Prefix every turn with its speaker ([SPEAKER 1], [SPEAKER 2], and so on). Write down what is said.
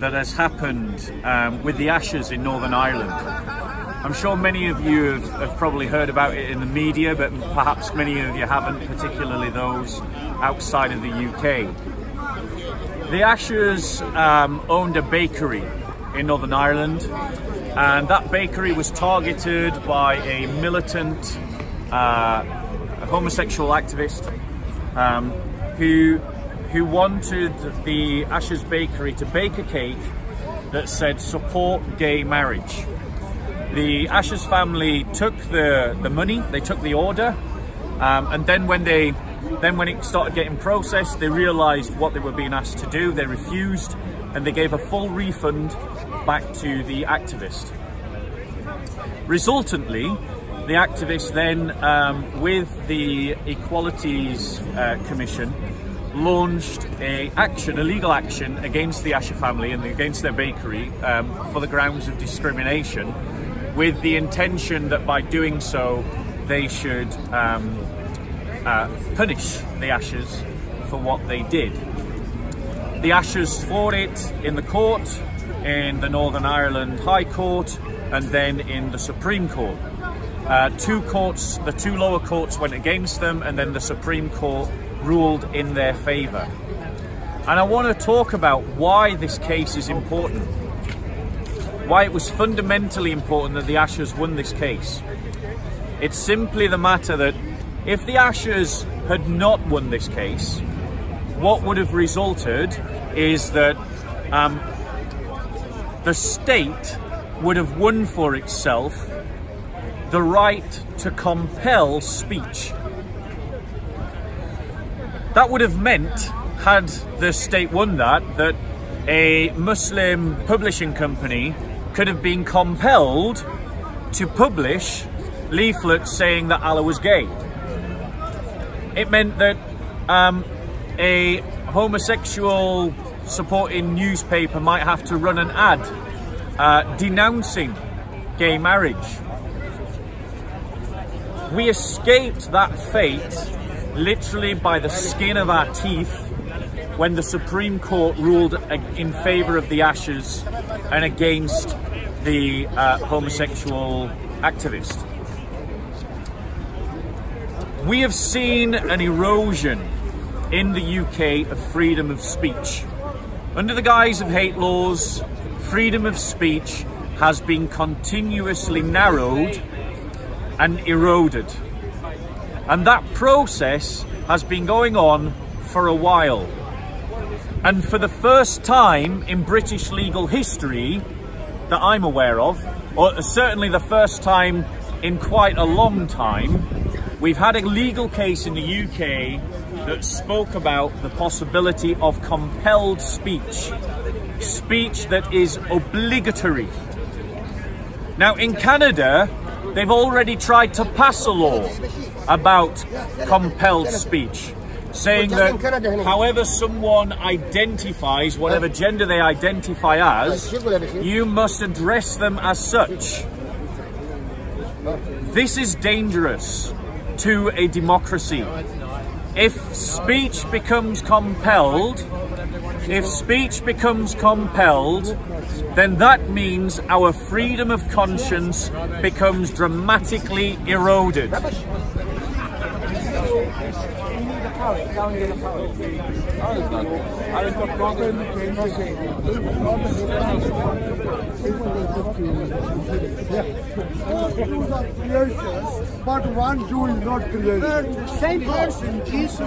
[SPEAKER 1] that has happened with the ashes in Northern Ireland. I'm sure many of you have probably heard about it in the media, but perhaps many of you haven't, particularly those outside of the UK. The Ashers owned a bakery in Northern Ireland, and that bakery was targeted by a militant homosexual activist who wanted the Ashers bakery to bake a cake that said support gay marriage. The Ashers family took the money, they took the order, and then when it started getting processed, they realised what they were being asked to do. They refused, and they gave a full refund back to the activist. Resultantly, the activist then, with the Equalities Commission, launched a legal action against the Asher family and against their bakery for the grounds of discrimination, with the intention that by doing so they should punish the Ashers for what they did. The Ashers fought it in the court, in the Northern Ireland High Court, and then in the Supreme Court. The two lower courts went against them, and then the Supreme Court ruled in their favour. And I want to talk about why this case is important. Why it was fundamentally important that the Ashers won this case. It's simply the matter that if the Ashers had not won this case, what would have resulted is that the state would have won for itself the right to compel speech. That would have meant, had the state won that a Muslim publishing company could have been compelled to publish leaflets saying that Allah was gay. It meant that a homosexual supporting newspaper might have to run an ad denouncing gay marriage. We escaped that fate literally by the skin of our teeth when the Supreme Court ruled in favour of the Ashers and against the homosexual activist. We have seen an erosion in the UK of freedom of speech. Under the guise of hate laws, freedom of speech has been continuously narrowed and eroded. And that process has been going on for a while. And for the first time in British legal history that I'm aware of, or certainly the first time in quite a long time, we've had a legal case in the UK that spoke about the possibility of compelled speech. Speech that is obligatory. Now in Canada, they've already tried to pass a law about compelled speech, saying that however someone identifies, whatever gender they identify as, you must address them as such. This is dangerous to a democracy. If speech becomes compelled, then that means our freedom of conscience becomes dramatically eroded.
[SPEAKER 2] But one Jew is not created.
[SPEAKER 3] The same person, Jesus,